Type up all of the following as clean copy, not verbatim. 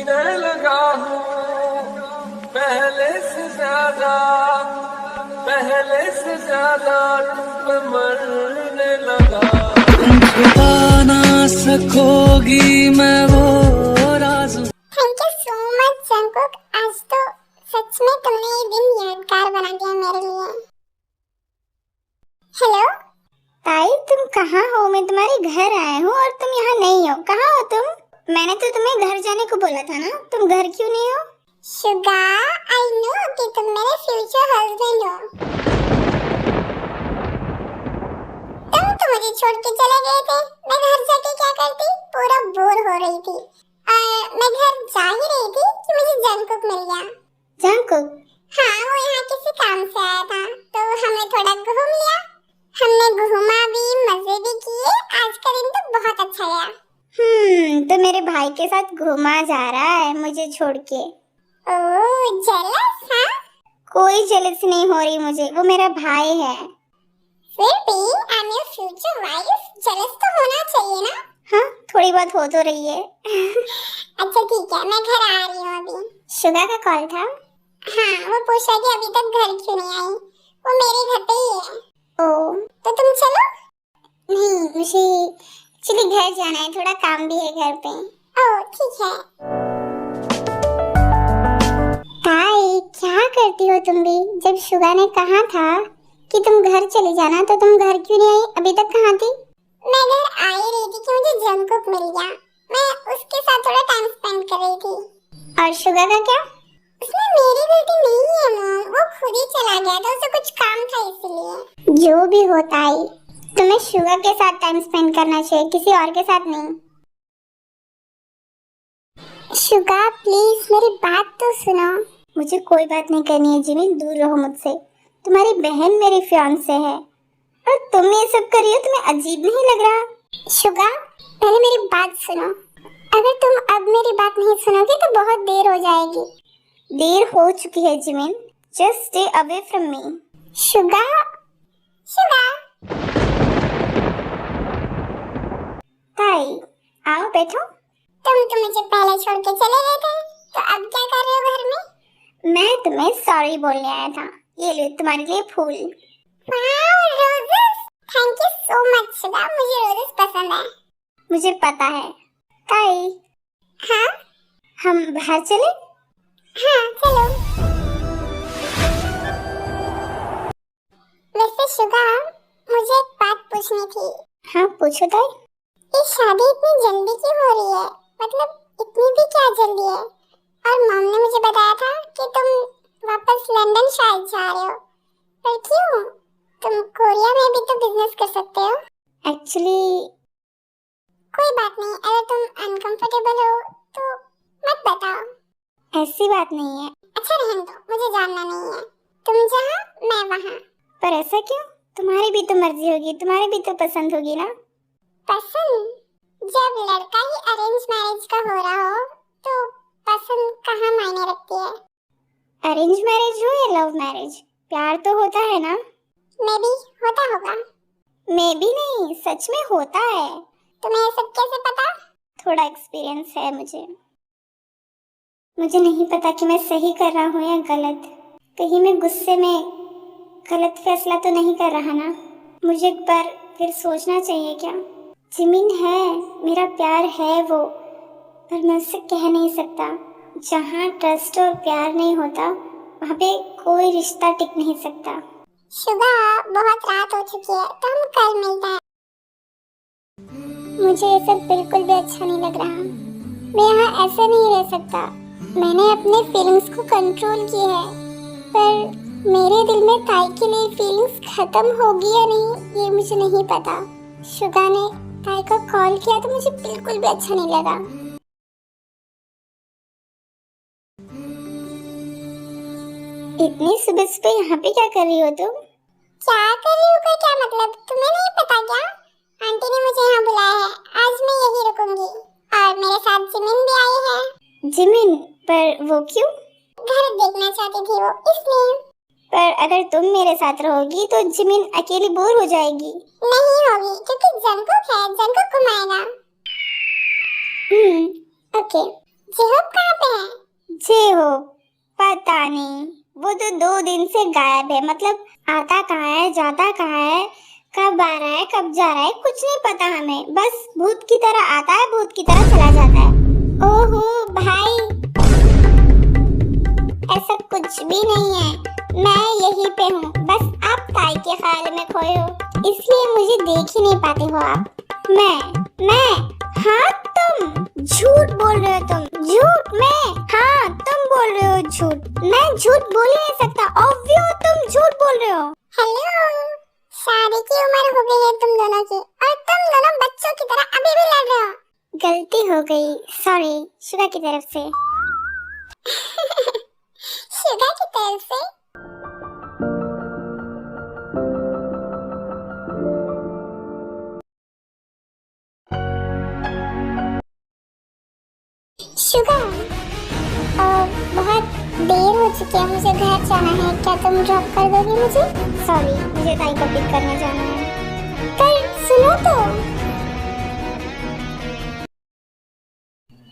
जीने लगा हूँ पहले से ज्यादा तुम पे मरने लगा। तुम छुपा ना सकोगी मैं वो राज। Thank you so much Jungkook, आज तो सच में तुमने ये दिन यादगार बना दिया मेरे लिए। हेलो ताई, तुम कहाँ हो? मैं तुम्हारे घर आया हूँ और तुम यहाँ नहीं हो। कहाँ हो तुम? मैंने तो तुम्हें घर जाने को बोला था ना, तुम घर क्यों नहीं हो? शुगा, आई नो कि तुम मेरे फ्यूचर हस्बैंड हो। तुम तो मुझे छोड़ के चले गए थे, मैं घर जाके क्या करती? पूरा बोर हो रही थी और मैं घर जा ही रही थी कि मुझे जंगकुक मिल गया। जंगकुक? हाँ, वो यहाँ किसी काम से आया था तो हमने थोड़ा घूम लिया। हमने घूमा भी, मजे भी किए। आज का दिन तो बहुत अच्छा गया। तो मेरे भाई के साथ घूमा जा रहा है मुझे छोड़ के। ओह, जेलस? हाँ? कोई जेलसी नहीं हो रही मुझे, वो मेरा भाई है। फिर भी I am your future wife, jealous तो होना चाहिए ना? हाँ, थोड़ी बहुत हो तो रही है। अच्छा ठीक है, मैं घर आ रही हूँ अभी। शुगा का कॉल था? हाँ, वो पूछ रहा कि अभी तक घर क्यों नहीं आई। वो मेरे घर पे ही है। ओह, तो तुम चलो? नहीं, मुझे एक्चुअली घर जाना है, थोड़ा काम भी है घर पे। ओह ठीक है। ताई, क्या करती हो तुम भी? जब शुगा ने कहा था कि तुम घर चली जाना तो तुम घर क्यों नहीं आई? अभी तक कहाँ थी? मैं घर आ ही रही थी कि मुझे जंगकुक मिल गया। मैं उसके साथ थोड़ा टाइम स्पेंड कर रही थी। और शुगा का क्या? उसमें मेरी गलती नहीं है मॉम, वो खुद ही चला गया था, उसे कुछ काम था इसलिए। जो भी होता है, तुम्हें शुगा के साथ टाइम स्पेंड करना चाहिए, किसी और के साथ नहीं। शुगा प्लीज मेरी बात तो सुनो। मुझे कोई बात नहीं करनी है जिमिन, दूर रहो मुझसे। तुम्हारी बहन मेरी फियांसे है और तुम ये सब कर रही हो, तुम्हें अजीब नहीं लग रहा? शुगा, पहले मेरी बात सुनो। अगर तुम अब मेरी बात नहीं सुनोगे तो बहुत देर हो जाएगी। देर हो चुकी है Jimin, just stay away from me. Suga, Suga. ताई, आओ बैठो। तुम तो मुझे पहले छोड़ के चले गए थे, तो अब क्या कर रहे हो घर में? मैं तुम्हें सॉरी बोलने आया था। ये लो तुम्हारे लिए फूल। Wow, roses! Thank you so much Suga, मुझे रोजेस पसंद है। मुझे पता है। ताई। हाँ? हम बाहर चले? हाँ, चलो। वैसे शुगा, मुझे एक बात पूछनी थी। हाँ, पूछो ताई। ये शादी इतनी जल्दी क्यों हो रही है? मतलब इतनी भी क्या जल्दी है? और मॉम ने मुझे बताया था कि तुम वापस लंदन शायद जा रहे हो, पर क्यों? तुम कोरिया में भी तो बिजनेस कर सकते हो। एक्चुअली कोई बात नहीं, अगर तुम अनकंफर्टेबल हो तो मत बताओ। ऐसी बात नहीं है। अच्छा रहने दो, मुझे जानना नहीं है। तुम जहाँ, मैं वहाँ। पर ऐसा क्यों? तुम्हारी भी तो मर्जी होगी, तुम्हारी भी तो पसंद होगी ना? पसंद? जब लड़का ही अरेंज मैरिज का हो रहा हो तो पसंद कहाँ मायने रखती है? अरेंज मैरिज हो या लव मैरिज, प्यार तो होता है ना? मे भी होता होगा। मे भी नहीं, सच में होता है। तुम्हें ये सब कैसे पता? थोड़ा एक्सपीरियंस है मुझे। मुझे नहीं पता कि मैं सही कर रहा हूँ या गलत। कहीं मैं गुस्से में गलत फैसला तो नहीं कर रहा ना? मुझे एक बार फिर सोचना चाहिए क्या? जिमिन है, मेरा प्यार है वो, पर मैं उससे कह नहीं सकता। जहाँ ट्रस्ट और प्यार नहीं होता वहाँ पे कोई रिश्ता टिक नहीं सकता। शुगा, बहुत रात हो चुकी है तो हम कल मिलते हैं। मुझे ये सब बिल्कुल भी अच्छा नहीं लग रहा। मैं यहाँ ऐसे नहीं रह सकता। मैंने अपने फीलिंग्स को कंट्रोल किया है, पर मेरे दिल में ताई के लिए फीलिंग्स खत्म होगी या नहीं ये मुझे नहीं पता। शुगा ने ताई को कॉल किया तो मुझे बिल्कुल भी अच्छा नहीं लगा। इतनी सुबह सुबह यहाँ पे क्या कर रही हो तुम? क्या कर रही हो का क्या मतलब, तुम्हें नहीं पता क्या? आंटी ने मुझे यहाँ बुलाया है, आज मैं यही रुकूंगी। और मेरे साथ जिमिन भी आई है। जिमिन? पर वो क्यों? घर देखना चाहती थी वो, इसलिए। पर अगर तुम मेरे साथ रहोगी तो जिमिन अकेली बोर हो जाएगी। नहीं होगी, क्योंकि जंगकुक है, जंगकुक घुमाएगा। ओके। जेहोब कहाँ पे है? जेहोब पता नहीं, वो तो 2 दिन से गायब है। मतलब आता कहाँ है, जाता कहाँ है, कब आ रहा है, कब जा रहा है, कुछ नहीं पता हमें। बस भूत की तरह आता है, भूत की तरह चला जाता है। ओहो भाई, ऐसा कुछ भी नहीं है, मैं यहीं पे हूँ। बस आप ताई के ख्याल में खोए हो, इसलिए मुझे देख ही नहीं पाते हो आप। मैं हाँ, तुम झूठ बोल रहे हो। तुम झूठ, मैं हाँ, तुम बोल रहे हो झूठ। मैं झूठ बोल ही नहीं सकता, ऑब्वियस तुम झूठ बोल रहे हो। हेलो, शादी की उम्र हो गई है तुम दोनों की, और तुम दोनों बच्चों की तरह अभी भी लड़ रहे हो। गलती हो गई, सॉरी शुगा की तरफ से। शुगा की तरफ से? शुगा, बहुत देर हो चुकी है, मुझे घर जाना है। क्या तुम ड्रॉप कर दोगे मुझे? सॉरी, मुझे ताई को पिक करने जाना है। पर सुनो तो,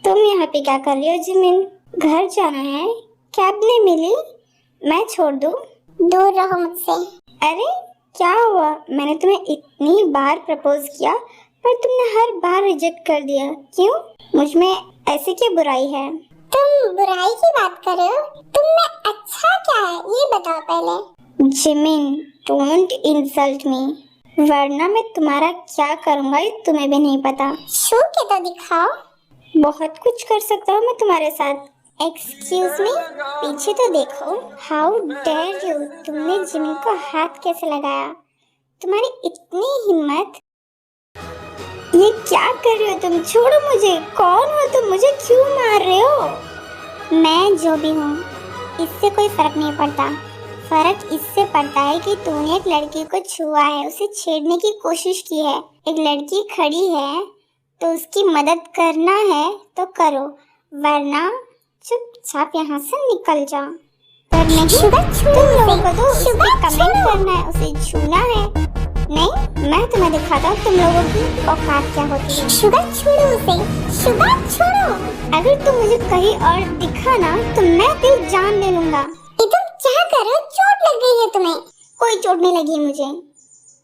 तुम यहाँ पे क्या कर रही हो जिमिन? घर जाना है, कैब नहीं मिली, मैं छोड़ दूँ? दूर रहो मुझसे। अरे क्या हुआ, मैंने तुम्हें इतनी बार प्रपोज किया पर तुमने हर बार रिजेक्ट कर दिया, क्यों? मुझ में ऐसी क्या बुराई है? तुम बुराई की बात कर रहे हो? तुम में अच्छा क्या है ये बताओ पहले। जिमिन, डोंट इंसल्ट मी, वरना मैं तुम्हारा क्या करूँगा ये तुम्हें भी नहीं पता। शो के तो दिखाओ। बहुत कुछ कर सकता हूँ मैं तुम्हारे साथ। एक्सक्यूज मी, पीछे तो देखो। हाउ डेयर यू, तुमने जिमिन को हाथ कैसे लगाया? तुम्हारी इतनी हिम्मत! ये क्या कर रहे हो तुम? छोड़ो मुझे। कौन हो तुम? मुझे क्यों मार रहे हो? मैं जो भी हूँ इससे कोई फर्क नहीं पड़ता। फर्क इससे पड़ता है कि तूने एक लड़की को छुआ है, उसे छेड़ने की कोशिश की है। एक लड़की खड़ी है तो उसकी मदद करना है तो करो, वरना चुपचाप यहाँ से निकल जाओ। पर नहीं, तुम लोगों को तो उसे कमेंट करना है, उसे छूना है। नहीं, मैं तुम्हें दिखाता हूँ तुम लोगों की औकात क्या होती है। शुगा छोड़ो उसे, शुगा छोड़ो। अगर तुम मुझे कहीं और दिखा ना तो मैं तेरी जान ले लूंगा। तुम क्या कर रहे हो? चोट लग गई है तुम्हें? कोई चोट नहीं लगी मुझे।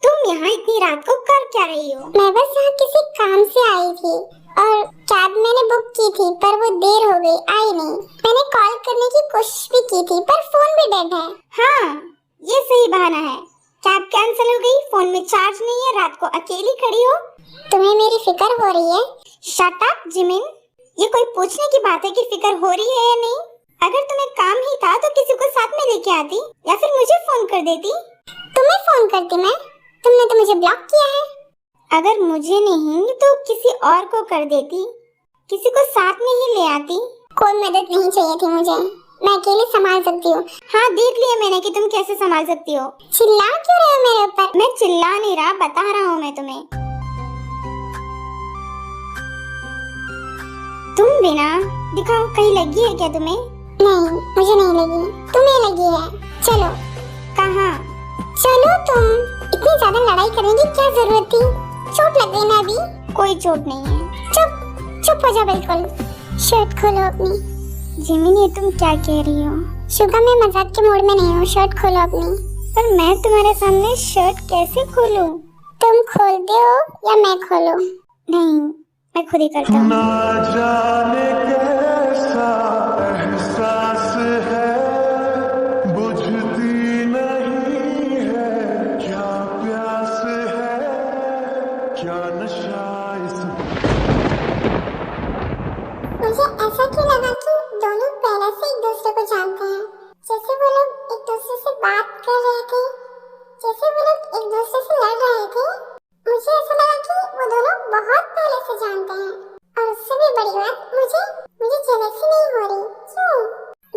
तुम यहाँ इतनी रात को कर क्या रही हो? मैं बस यहाँ किसी काम से आई थी और कैब मैंने बुक की थी, पर वो देर हो गई, आई नहीं। मैंने कॉल करने की कोशिश भी की थी पर फोन भी डेड है। हाँ, ये सही बहाना है। कैब कैंसिल हो गई, फोन में चार्ज नहीं है, रात को अकेली खड़ी हो। तुम्हें मेरी फिक्र हो रही है? शट अप जिमिन, ये कोई पूछने की बात है कि फिक्र हो रही है या नहीं? अगर तुम्हें काम ही था तो किसी को साथ में लेके आती या फिर मुझे फोन कर देती। तुम्हें फोन करती मैं? तुमने तो मुझे ब्लॉक किया है। अगर मुझे नहीं तो किसी और को कर देती, किसी को साथ में ही ले आती। कोई मदद नहीं चाहिए थी मुझे, मैं अकेले संभाल सकती हूँ। हाँ, देख लिया मैंने कि तुम कैसे संभाल सकती हो। चिल्ला क्यों रहे हो मेरे ऊपर? मैं चिल्ला नहीं रहा, बता रहा हूँ मैं तुम्हें। तुम बिना दिखाओ, कहीं लगी है क्या तुम्हें? नहीं, मुझे नहीं लगी, तुम्हें लगी है। चलो। कहाँ? चलो तुम। इतनी ज्यादा लड़ाई करने की क्या जरूरत थी? चोट लग गई ना अभी? कोई चोट नहीं है। चुप चुप हो जा बिल्कुल। शर्ट खोलो अपनी। जिमिन, ये तुम क्या कह रही हो? शुगा, मैं मजाक के मूड में नहीं हूँ, शर्ट खोलो अपनी। पर मैं तुम्हारे सामने शर्ट कैसे खोलूं? तुम खोलते हो या मैं खोलूं? नहीं, मैं खुद ही करता हूँ। ना जाने कैसा एहसास है, बुझती नहीं है, क्या प्यास है, क्या नशा इसमें। मुझे ऐसा क्यों लगा कि दोनों पहले से एक दूसरे को जानते हैं, जैसे वो लोग एक दूसरे से बात कर रहे थे, जैसे वो लोग एक दूसरे से लड़ रहे थे। मुझे ऐसा लगा कि वो दोनों बहुत पहले से जानते हैं। और उससे भी बड़ी बात, मुझे जेलसी नहीं हो रही। क्यों?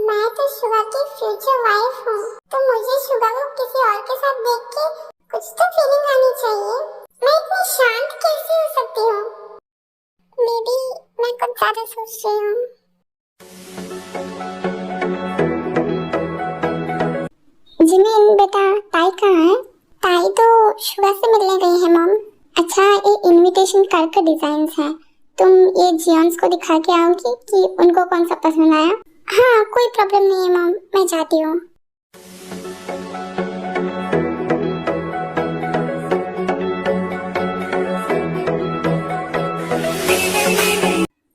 मैं तो शुगा की फ्यूचर वाइफ हूँ, तो मुझे शुगा को किसी और के साथ देख के कुछ तो फीलिंग आनी चाहिए। मैं इतनी शांत कैसे हो सकती हूँ? मे बी मैं कुछ ज्यादा सोच रही हूँ। जिमिन बेटा, ताई कहाँ है? ताई तो शुगा से मिलने गई है मॉम। अच्छा, ये इनविटेशन कार्ड का डिजाइन है, तुम ये जियॉन्स को दिखा के आओगी कि उनको कौन सा पसंद आया। हाँ कोई प्रॉब्लम नहीं है मॉम, मैं जाती हूँ।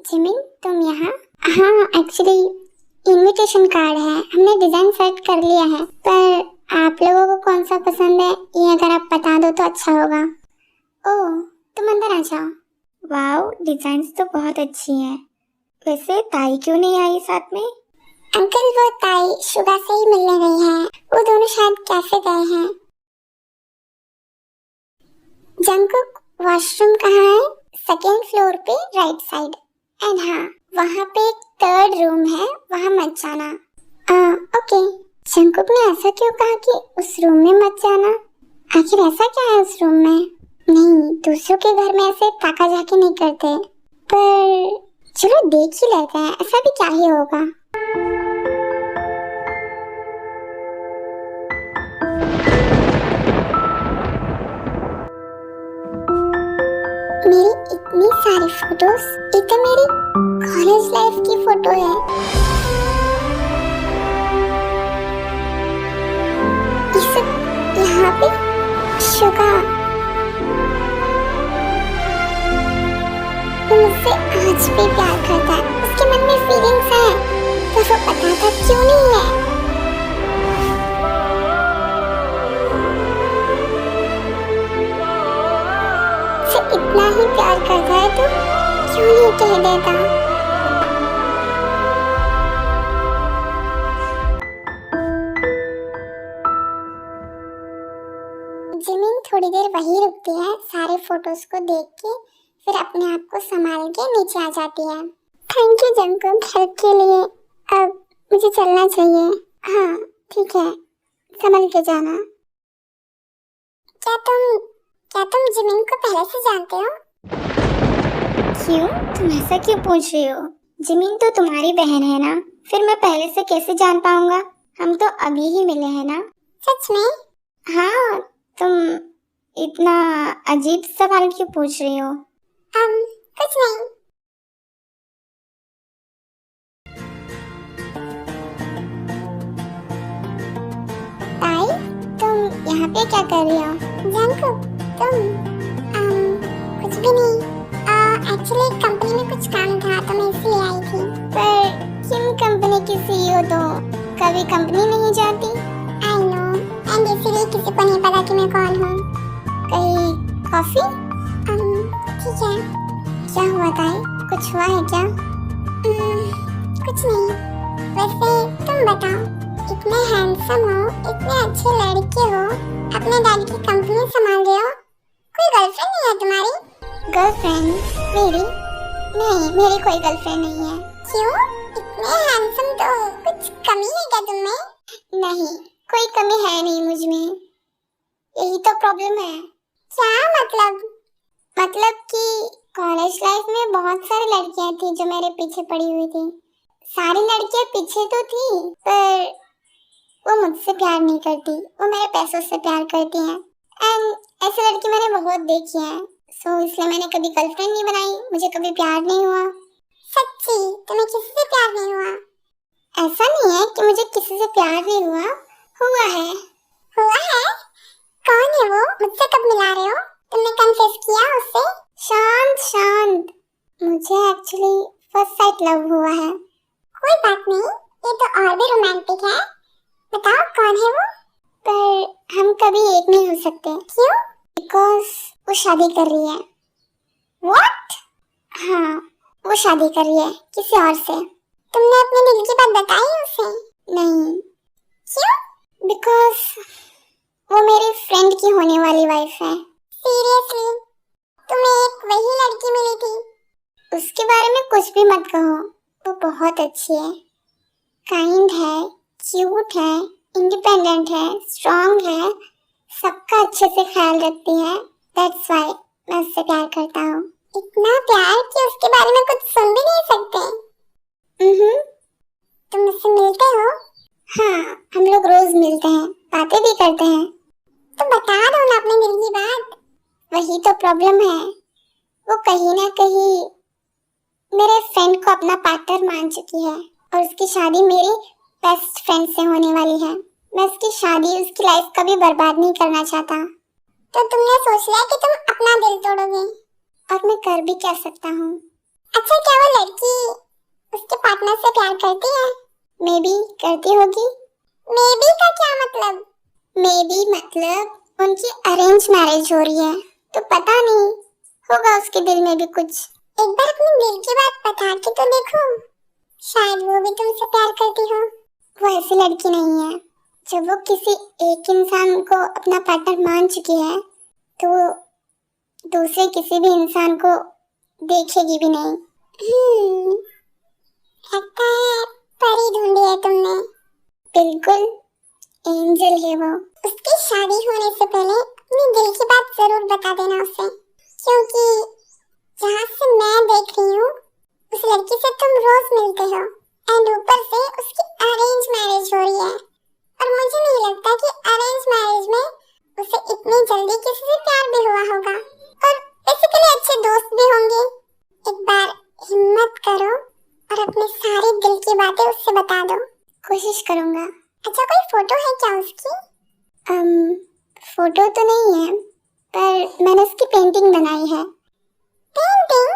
जिमिन तुम यहाँ? हाँ एक्चुअली इनविटेशन कार्ड है, हमने डिजाइन सेट कर लिया है, पर आप लोगों को कौन सा पसंद है ये अगर आप बता दो तो अच्छा होगा। ओह तुम अंदर आ जाओ। वाओ डिजाइन्स तो बहुत अच्छी हैं। वैसे ताई क्यों नहीं आई साथ में? अंकल वो ताई शुगा से ही मिलने गई है, वो दोनों शायद कैफे गए हैं। जंगकुक वॉशरूम कहाँ है? सेकेंड फ्लोर पे राइट साइड। एंड हाँ वहाँ पे एक थर्ड रूम है, वहाँ मत जाना। ओके। जंगकुक ने ऐसा क्यों कहा कि उस रूम में मत जाना? आखिर ऐसा क्या है उस रूम में? नहीं दूसरों के घर में ऐसे ताका झाकी नहीं करते, पर चलो देख ही लेते हैं, ऐसा भी क्या ही होगा। मेरी इतनी सारी फोटोज, ये तो मेरी कॉलेज लाइफ की फोटो है। ये सब यहाँ पे शुगा, वो मुझसे आज भी प्यार करता है, उसके मन में फीलिंग्स हैं, पर वो बताता क्यों नहीं है? उसे इतना ही प्यार करता है तो क्यों नहीं कह देता? जिमिन थोड़ी देर वही रुकती है, सारे फोटोज को देख के फिर अपने आप को संभाल के नीचे आ जाती है। थैंक यू जंगकुक हेल्प के लिए, अब मुझे चलना चाहिए। हाँ ठीक है, संभल के जाना। क्या तुम जिमिन को पहले से जानते हो? क्यों, तुम ऐसा क्यों पूछ रही हो? जिमिन तो तुम्हारी बहन है ना, फिर मैं पहले से कैसे जान पाऊंगा? हम तो अभी ही मिले हैं ना। सच में? हाँ, तुम इतना अजीब सवाल क्यों पूछ रही हो? कुछ नहीं। ताई, तुम यहाँ पे क्या कर रही हो? जंगकुक, तुम कुछ भी नहीं। एक्चुअली कंपनी में कुछ काम था तो मैं इसलिए आई थी। पर किम कंपनी की सीईओ तो कभी कंपनी नहीं जाती। आई नो, एंड इसीलिए किसी को नहीं पता कि मैं कौन हूँ। कहीं कॉफी? ठीक है। क्या हुआ ताई, कुछ हुआ है क्या? कुछ नहीं। वैसे तुम बताओ, इतने हैंडसम हो, इतने अच्छे लड़के हो, अपने डैडी की कंपनी संभाल रहे हो, कोई गर्लफ्रेंड नहीं है तुम्हारी? गर्लफ्रेंड मेरी? नहीं, मेरी कोई गर्लफ्रेंड नहीं है। क्यों? इतने हैंडसम तो कुछ कमी है क्या तुम में? नहीं, कोई कमी है नहीं मुझ में, यही तो प्रॉब्लम है। क्या मतलब? मतलब कि कॉलेज लाइफ में बहुत सारी लड़कियां थी जो मेरे पीछे पड़ी हुई थी। सारी लड़कियां पीछे तो थी, पर वो मुझसे प्यार नहीं करती, वो मेरे पैसों से प्यार करती हैं। एंड ऐसी लड़की मैंने बहुत देखी हैं, सो इसलिए मैंने कभी गर्लफ्रेंड नहीं बनाई, मुझे कभी प्यार नहीं हुआ। सच्ची? तुम्हें किसी से प्यार नहीं हुआ? ऐसा नहीं है कि मुझे किसी से प्यार नहीं हुआ, हुआ है। हुआ है? कौन है वो? मुझसे कब मिला रहे हो? तुमने कन्फेस किया उससे? शांत, मुझे एक्चुअली फर्स्ट साइट लव हुआ है। कोई बात नहीं, ये तो और भी रोमांटिक है। बताओ कौन है वो? पर हम कभी एक नहीं हो सकते। क्यों? बिकॉज वो शादी कर रही है। What? हाँ, वो शादी कर रही है किसी और से। तुमने अपने दिल की बात बताई उसे? नहीं। क्यों? बिकॉज वो मेरी फ्रेंड की होने वाली वाइफ है। सीरियसली? तुम्हें एक वही लड़की मिली थी? उसके बारे में कुछ भी मत कहो, वो बहुत अच्छी है, काइंड है, क्यूट है, इंडिपेंडेंट है, स्ट्रॉन्ग है, सबका अच्छे से ख्याल रखती है। दैट्स व्हाई मैं उससे प्यार करता हूँ। इतना प्यार कि उसके बारे में कुछ सुन भी नहीं सकते। तुम उससे मिलते हो? हाँ, हम लोग रोज मिलते हैं, बातें भी करते हैं। तो बता दो ना अपने दिल की बात। वही तो प्रॉब्लम है, वो कहीं ना कहीं मेरे फ्रेंड को अपना पार्टनर मान चुकी है और उसकी शादी मेरी बेस्ट फ्रेंड से होने वाली है। मैं उसकी शादी, उसकी लाइफ कभी बर्बाद नहीं करना चाहता। तो तुमने सोच लिया कि तुम अपना दिल तोड़ोगे, और मैं कर भी क्या सकता हूँ। अच्छा, क्या वो लड़की उसके पार्टनर से प्यार करती है? मे बी करती होगी। मे बी का क्या मतलब? मे बी मतलब उनकी अरेंज मैरिज हो रही है, तो पता नहीं, होगा उसके दिल में भी कुछ। एक बार अपने दिल की बात बता के तो देखो, शायद वो भी तुमसे प्यार करती हो। वो ऐसी लड़की नहीं है। जब वो किसी एक इंसान को अपना पार्टनर मान चुकी है तो वो दूसरे किसी भी इंसान को देखेगी भी नहीं। लगता है परी ढूंढी है तुमने। बिल्कुल एंजल है वो। उसकी शादी होने से पहले अपने दिल की बात जरूर बता देना उसे, क्योंकि जहाँ से मैं देख रही हूँ उस लड़की से तुम रोज मिलते हो, एंड ऊपर से उसकी अरेंज मैरिज हो रही है, और मुझे नहीं लगता कि अरेंज मैरिज में उसे इतनी जल्दी किसी से प्यार भी हुआ होगा, और बेसिकली अच्छे दोस्त भी होंगे। एक बार हिम्मत करो और अपने सारे दिल की बातें उससे बता दो। कोशिश करूंगा। अच्छा, कोई फोटो है क्या उसकी? फोटो तो नहीं है, पर मैंने उसकी पेंटिंग बनाई है। पेंटिंग?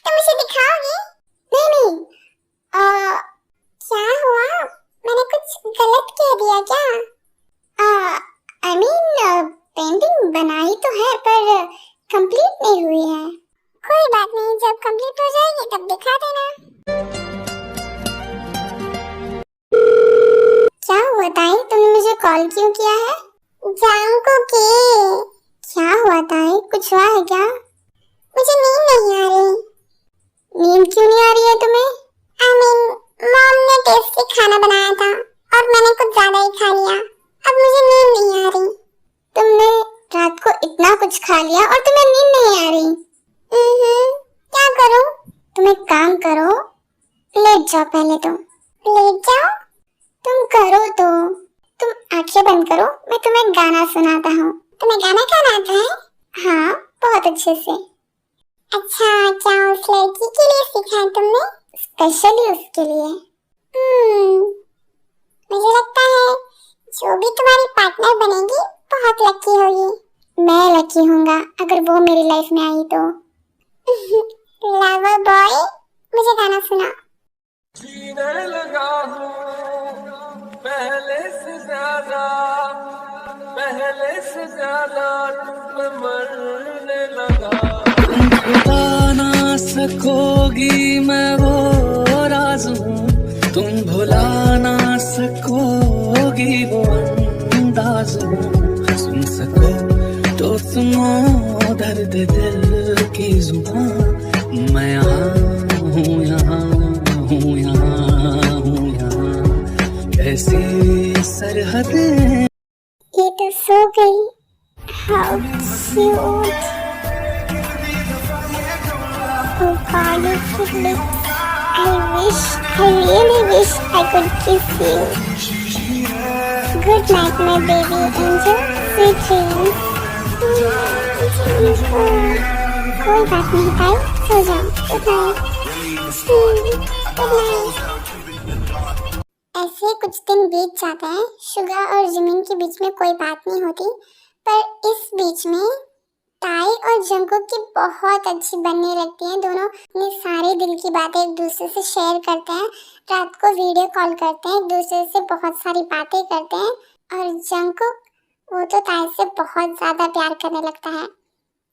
तो मुझे दिखाओगे? नहीं, क्या हुआ? मैंने कुछ गलत कह दिया क्या? आई मीन पेंटिंग बनाई तो है पर कंप्लीट नहीं हुई है। कोई बात नहीं, जब कंप्लीट हो जाएगी तब दिखा देना। क्या हुआ ताई, तुमने मुझे कॉल क्यों किया है? जानको के क्या हुआ ताई, कुछ हुआ है क्या? मुझे नींद नहीं आ रही। नींद क्यों नहीं आ रही है तुम्हें? आई मीन मॉम ने टेस्टी खाना बनाया था और मैंने कुछ ज्यादा ही खा लिया। अब मुझे नींद नहीं आ रही। तुमने रात को इतना कुछ खा लिया और तुम्हें नींद नहीं आ रही? क्या करूं? तुम एक काम करो, लेट जाओ पहले तुम। लेट जाओ? तुम करो तो। तुम आंखें बंद करो, मैं तुम्हें गाना सुनाता हूँ। तुम्हें गाना गाना आता है? हाँ, बहुत अच्छे से। अच्छा, क्या उस लड़की के लिए सीखा है तुमने? स्पेशली उसके लिए। मुझे लगता है जो भी तुम्हारी पार्टनर बनेगी बहुत लकी होगी। मैं लकी होऊंगा अगर वो मेरी लाइफ में आई तो। लवर बॉय, मुझे गाना सुना। जीने लगा हूँ पहले से ज्यादा मैं मरने लगा। तुम भुला ना सकोगी मैं वो राज हूँ, तुम भुला ना सकोगी वो अंदाज हूँ। सुन सको तो सुनो दर्द दिल की जुबान, मैं यहाँ हूँ, यहाँ हूँ, यहाँ हूँ, यहाँ कैसी सरहदें। ये तो सो गई। How cute. Oh God, your lips. I really wish I could kiss you. Good night, my baby angel. Sweet dreams. कोई बात नहीं भाई, सो जाओ। Good night. Good night. ऐसे कुछ दिन बीत जाते हैं, शुगा और जिमिन के बीच में कोई बात नहीं होती, पर इस बीच में ताई और जंकुक की बहुत अच्छी बनने लगती हैं। दोनों अपने सारे दिल की बातें एक दूसरे से शेयर करते हैं, रात को वीडियो कॉल करते हैं, एक दूसरे से बहुत सारी बातें करते हैं, और जंकुक वो तो ताई से बहुत ज्यादा प्यार करने लगता है,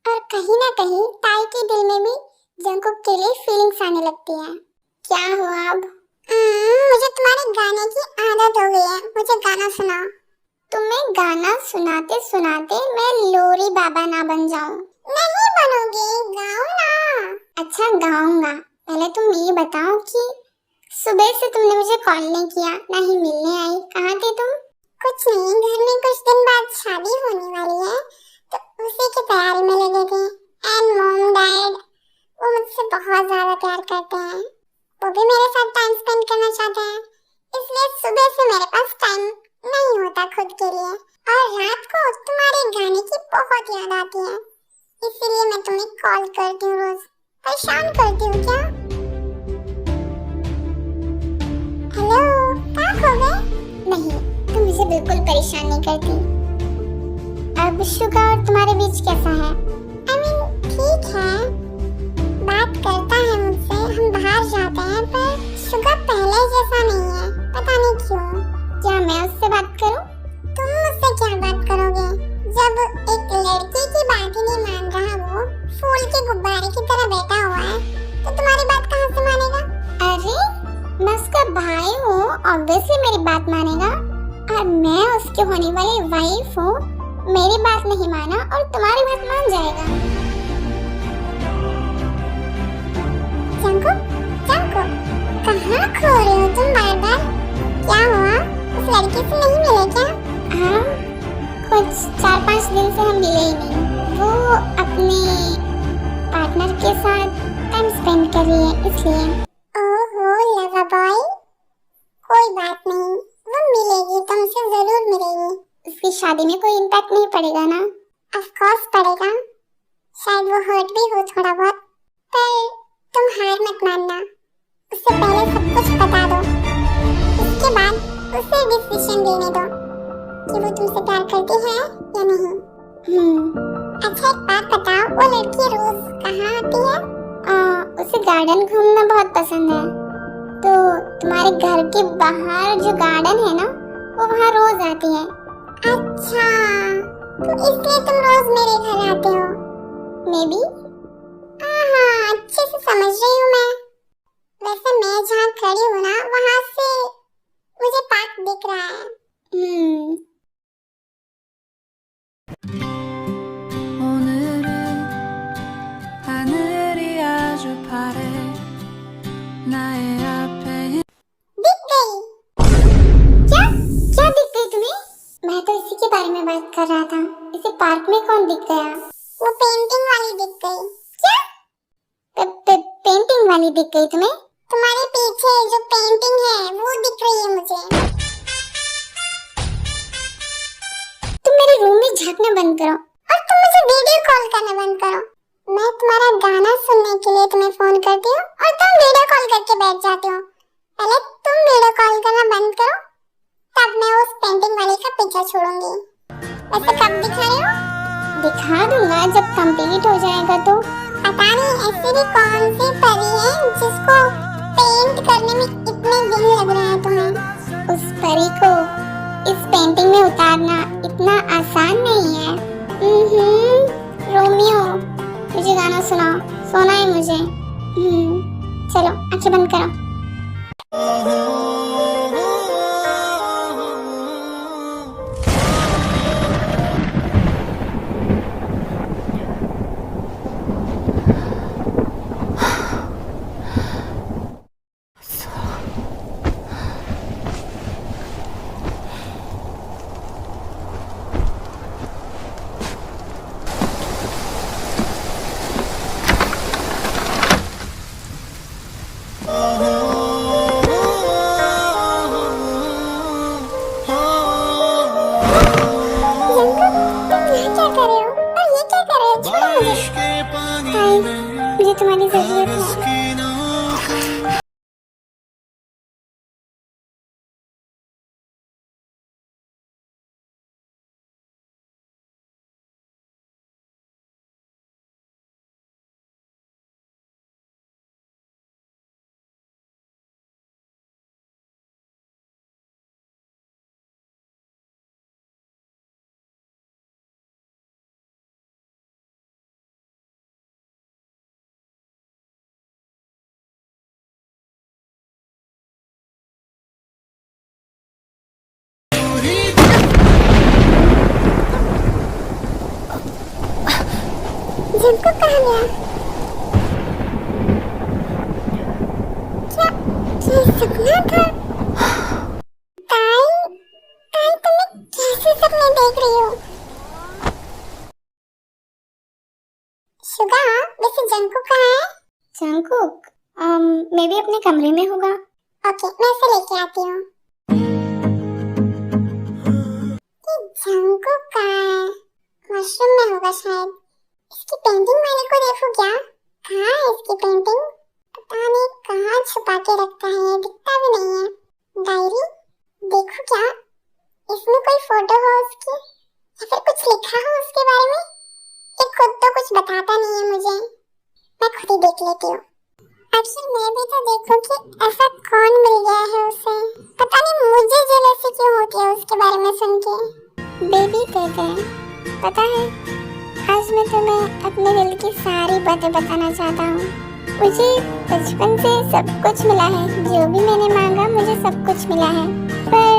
और कहीं ना कहीं ताई के दिल में भी जंकुक के लिए फीलिंग्स आने लगती है। क्या हुआ अब? मुझे तुम्हारे गाने की आदत हो गई है, मुझे गाना सुनाओ। तुम्हें गाना सुनाते सुनाते मैं लोरी बाबा ना बन जाऊं? नहीं बनोगी, गाओ ना। अच्छा गाऊंगा, पहले तुम ये बताओ कि सुबह से तुमने मुझे कॉल नहीं किया, ना ही मिलने आई, कहाँ थे तुम? कुछ नहीं, घर में कुछ दिन बाद शादी होने वाली है तो उसी की तैयारी में लगे थे। एंड मॉम डैड वो मुझसे बहुत ज्यादा प्यार करते हैं, वो भी मेरे साथ टाइम स्पेंड करना चाहते हैं, इसलिए सुबह से मेरे पास टाइम नहीं होता खुद के लिए, और रात को तुम्हारे गाने की बहुत याद आती है, इसीलिए मैं तुम्हें कॉल करती हूँ रोज। परेशान करती हूँ क्या? बिल्कुल परेशान नहीं करती। अब शुगा और तुम्हारे बीच कैसा है? I mean, ठीक है, बात करता है मुझसे, हम बाहर जाते हैं, पर शुगा पहले जैसा नहीं है, पता नहीं क्यों। क्या मैं उससे बात करूं? तुम मुझसे क्या बात करोगे? जब एक लड़के की बात ही नहीं मान रहा, वो फूल के गुब्बारे की तरह बैठा हुआ है, तो तुम्हारी बात कहाँ से मानेगा? अरे मैं उसका भाई हूँ, ऑब्वियसली मेरी बात मानेगा। और मैं उसकी होने वाली वाइफ हूँ, मेरी बात नहीं माना और तुम्हारी बात मान जाएगा। जंको, जंको, कहाँ खो रहे हो तुम बार बार? क्या हुआ? उस लड़के से नहीं मिले क्या? हाँ, कुछ 4-5 दिन से हम मिले ही नहीं। वो अपने पार्टनर के साथ टाइम स्पेंड कर रही है, इसलिए। ओहो लवा बॉय, कोई बात नहीं, वो मिलेगी, तुमसे जरूर मिलेगी। उसकी शादी में कोई इम्पैक्ट नहीं पड़ेगा ना? ऑफ कोर्स पड़ेगा, शायद वो हर्ट भी हो थोड़ा बहुत, पर तुम हार मत मानना। उससे पहले सब कुछ बता दो, उसके बाद उसे डिसीजन देने दो कि वो तुमसे प्यार करती है या नहीं। अच्छा एक बात बताओ, वो लड़की रोज कहाँ आती है? उसे गार्डन घूमना बहुत पसंद है, तो तुम्हारे घर के बाहर जो गार्डन है ना, वो वहाँ रोज आती है। अच्छा, तो इसलिए तुम रोज मेरे घर आते हो? May be. हाँ, अच्छे से समझ रही हूँ मैं। वैसे मैं जहाँ खड़ी हूँ ना, वहाँ से मुझे पार्क दिख रहा है। 오늘은 하늘이 아주 파래 나의 앞에 दिख गई? क्या क्या दिख गई तुम्हें? मैं तो इसी के बारे में बात कर रहा था। इसे पार्क में कौन दिख गया? वो पेंटिंग वाली दिख गई। क्या? पेंटिंग वाली दिख गई तुम्हें? तुम्हारे पीछे जो पेंटिंग है वो दिख रही है मुझे। तुम मेरे रूम में झांकना बंद करो और तुम मुझे वीडियो कॉल करना बंद करो। मैं तुम्हारा गाना सुनने के लिए तुम्हें फोन करती हूँ और तुम वीडियो कॉल करके बैठ जाते हो। पहले तुम वीडियो कॉल करना बंद करो, तब मैं उस पेंटिंग वाले का पीछा छोड़ूंगी। वैसे कब दिखा रहे हो? दिखा दूंगा जब कंप्लीट हो जाएगा। तो पता नहीं ऐसी भी कौन सी परी है जिसको पेंट करने में इतने दिन लग रहे हैं तुम्हें। उस परी को इस पेंटिंग में उतारना इतना आसान नहीं है। रोमियो, मुझे गाना सुनाओ, सोना है मुझे। चलो आंखें बंद करो। मुझे तुम्हारी जरूरत है। जिनको कहा गया? क्या ये सपना था? ताई, ताई तुम्हें कैसे सपने देख रही हो? शुगा, वैसे जंकुक कहाँ है? जंकुक मे बी अपने कमरे में होगा। ओके, मैं इसे लेके आती हूँ। ये जंकुक कहाँ है? वॉशरूम में होगा शायद। इसकी पेंटिंग वाले को देखो क्या? कहाँ है इसकी पेंटिंग? पता नहीं कहाँ छुपा के रखता है, दिखता भी नहीं है। डायरी देखो क्या? इसमें कोई देख लेती हूँ। आखिर मैं भी तो देखूं कि ऐसा कौन मिल गया है उसे। पता नहीं मुझे जेलसी क्यों होती है उसके बारे में सुन के। बेबी तेरे, पता है आज मैं तुम्हें अपने दिल की सारी बातें बताना चाहता हूँ। मुझे बचपन से सब कुछ मिला है, जो भी मैंने मांगा मुझे सब कुछ मिला है, पर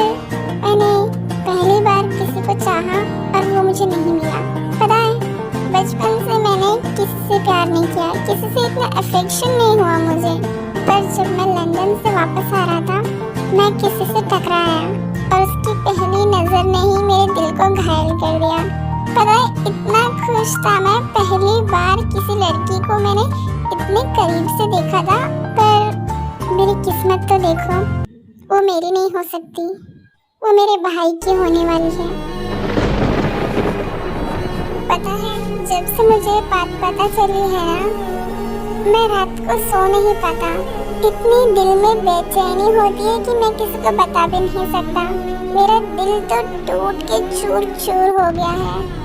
मैंने पहली बार किसी को चाहा और वो मुझे नहीं मिला। पता है बचपन से मैंने किसी से प्यार नहीं किया, किसी से इतना अफेक्शन नहीं हुआ मुझे। पर जब मैं लंदन से वापस आ रहा था, मैं किसी से टकराया और उसकी पहली नजर ने ही मेरे दिल को घायल कर दिया। पता है इतना खुश था मैं, पहली बार किसी लड़की को मैंने इतने करीब से देखा था। पर मेरी किस्मत तो देखो, वो मेरी नहीं हो सकती, वो मेरे भाई की होने वाली है। पता है जब से मुझे बात पता चली है ना, मैं रात को सो नहीं पाता। इतनी दिल में बेचैनी होती है कि मैं किसी को बता भी नहीं सकता। मेरा दिल तो टूट के चूर चूर हो गया है।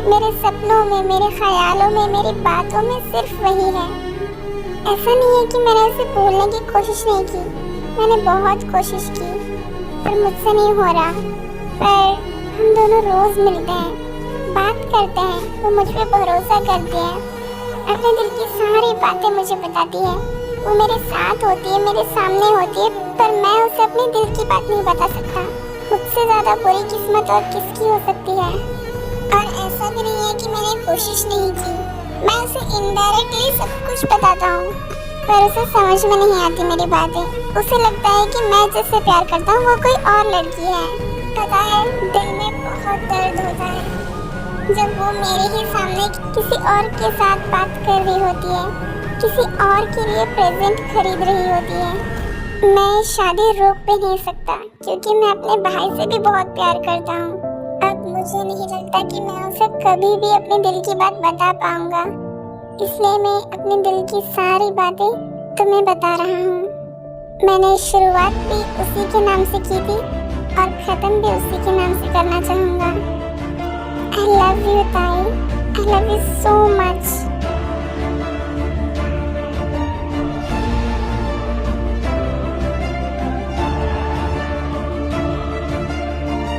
मेरे सपनों में, मेरे ख्यालों में, मेरी बातों में सिर्फ वही है। ऐसा नहीं है कि मैंने उसे भूलने की कोशिश नहीं की, मैंने बहुत कोशिश की, पर मुझसे नहीं हो रहा। पर हम दोनों रोज मिलते हैं, बात करते हैं, वो मुझ पे भरोसा करती है, अपने दिल की सारी बातें मुझे बताती है। वो मेरे साथ होती है, मेरे सामने होती है, पर मैं उसे अपने दिल की बात नहीं बता सकता। मुझसे ज्यादा बुरी किस्मत और किसकी हो सकती है। और ऐसा भी नहीं है कि मैंने कोशिश नहीं की, मैं उसे इनडायरेक्टली सब कुछ बताता हूँ, पर उसे समझ में नहीं आती मेरी बातें। उसे लगता है कि मैं जिससे प्यार करता हूँ वो कोई और लड़की है। पता है दिल में बहुत दर्द होता है जब वो मेरे ही सामने किसी और के साथ बात कर रही होती है, किसी और के लिए प्रेजेंट खरीद रही होती है। मैं शादी रोक भी नहीं सकता क्योंकि मैं अपने भाई से भी बहुत प्यार करता हूँ। अब मुझे नहीं लगता कि मैं उसे कभी भी अपने दिल की बात बता पाऊंगा, इसलिए मैं अपने दिल की सारी बातें तुम्हें बता रहा हूँ। मैंने शुरुआत भी उसी के नाम से की थी और खत्म भी उसी के नाम से करना चाहूँगा। I love you, Ty. I love you so much.